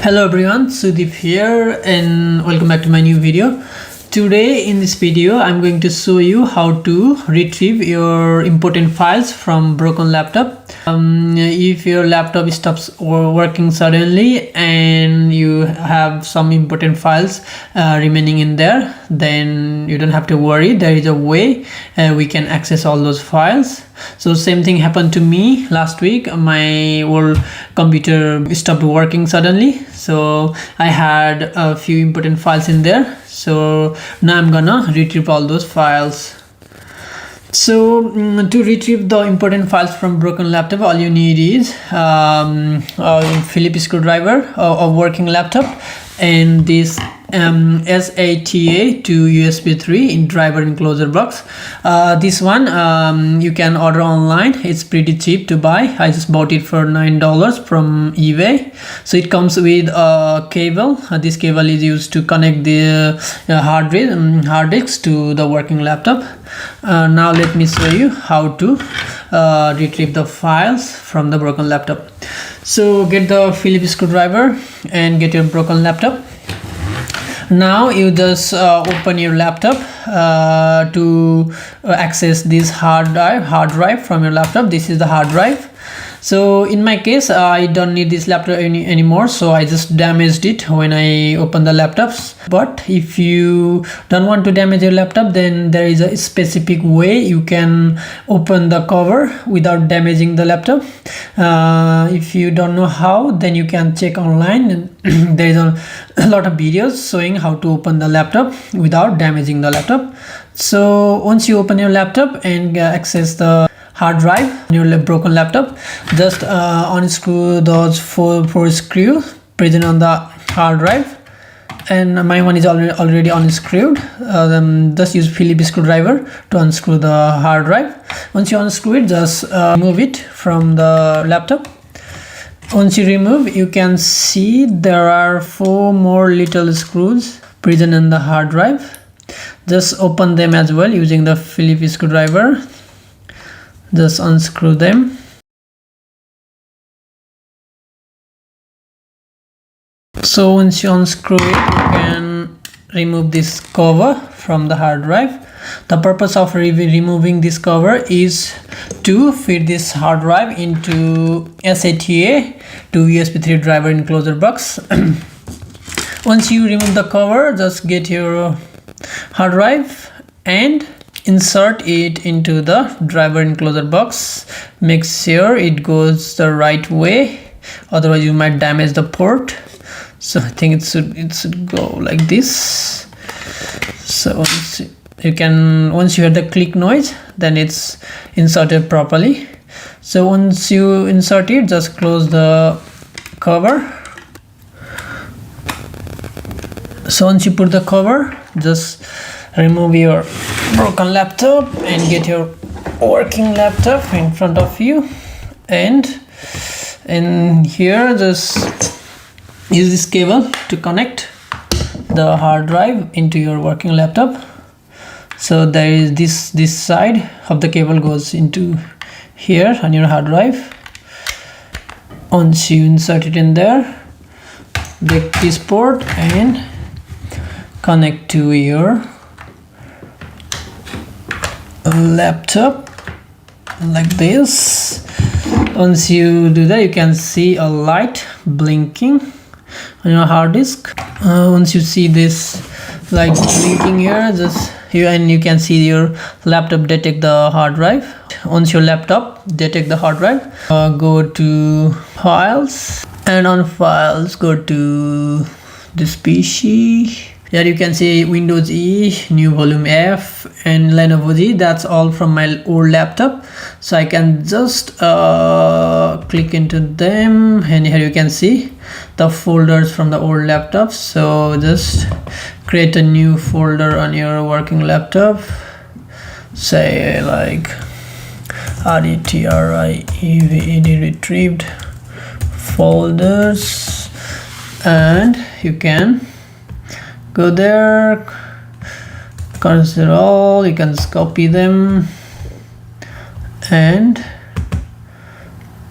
Hello everyone, Sudeep here and welcome back to my new video. Today in this video I'm going to show you how to retrieve your important files from broken laptop. If your laptop stops working suddenly and you have some important files remaining in there, then you don't have to worry. There is a way we can access all those files. So same thing happened to me last week. My old computer stopped working suddenly, so I had a few important files in there. So now I'm gonna retrieve all those files. So to retrieve the important files from broken laptop, all you need is a Phillips screwdriver, a working laptop, and this SATA to USB 3 in driver enclosure box. This one you can order online. It's pretty cheap to buy. I just bought it for $9 from eBay. So it comes with a cable. This cable is used to connect the hard disk to the working laptop. Now let me show you how to retrieve the files from the broken laptop. So get the Phillips screwdriver and get your broken laptop. Now you just open your laptop to access this hard drive from your laptop. This is the hard drive. So in my case, I don't need this laptop anymore, so I just damaged it when I opened the laptops. But if you don't want to damage your laptop, then there is a specific way you can open the cover without damaging the laptop. If you don't know how, then you can check online. There is a lot of videos showing how to open the laptop without damaging the laptop. So once you open your laptop and access the hard drive on your broken laptop, just unscrew those four screws present on the hard drive, and my one is already unscrewed. Just use Phillips screwdriver to unscrew the hard drive. Once you unscrew it, just remove it from the laptop. Once you remove, you can see there are 4 more little screws present in the hard drive. Just open them as well using the Phillips screwdriver. Just unscrew them. So once you unscrew it, you can remove this cover from the hard drive. The purpose of removing this cover is to fit this hard drive into SATA to USB 3 driver enclosure box. Once you remove the cover, just get your hard drive and insert it into the driver enclosure box. Make sure it goes the right way, otherwise you might damage the port. So I think it should go like this. So once you hear the click noise, then it's inserted properly. So once you insert it, just close the cover. So once you put the cover, just remove your broken laptop and get your working laptop in front of you, and here just use this cable to connect the hard drive into your working laptop. So there is this side of the cable goes into here on your hard drive. Once you insert it in there, take this port and connect to your laptop like this. Once you do that, you can see a light blinking on your hard disk. Once you see this light blinking here, and you can see your laptop detect the hard drive. Once your laptop detect the hard drive, go to files, and on files go to this PC. Here you can see Windows E, new volume F, and Lenovo G. That's all from my old laptop. So I can just click into them, and here you can see the folders from the old laptop. So just create a new folder on your working laptop. Say like RETRIEVED retrieved folders, and you can go there, consider all. You can just copy them and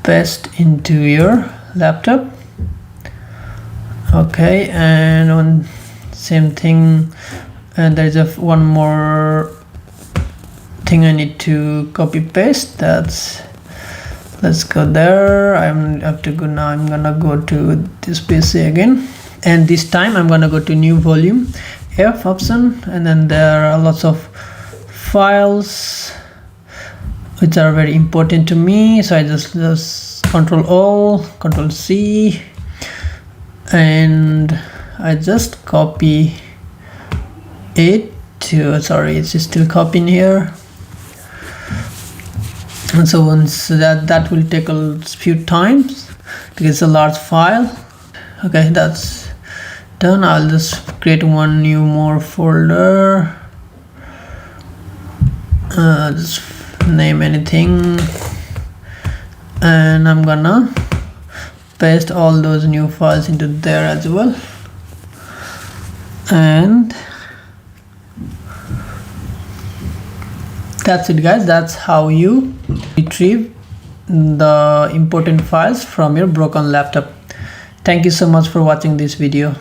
paste into your laptop. Okay, and on same thing, and there's one more thing I need to copy paste. That's, let's go there. I'm have to go now. I'm gonna go to this PC again, and this time I'm gonna go to new volume, F option, and then there are lots of files which are very important to me, so I just Control O, Control C, and I just copy it to, sorry, it's still copying here. And so once that will take a few times because it's a large file. Okay, that's done. I'll just create one new more folder, just name anything, and I'm gonna paste all those new files into there as well. And that's it, guys. That's how you retrieve the important files from your broken laptop. Thank you so much for watching this video.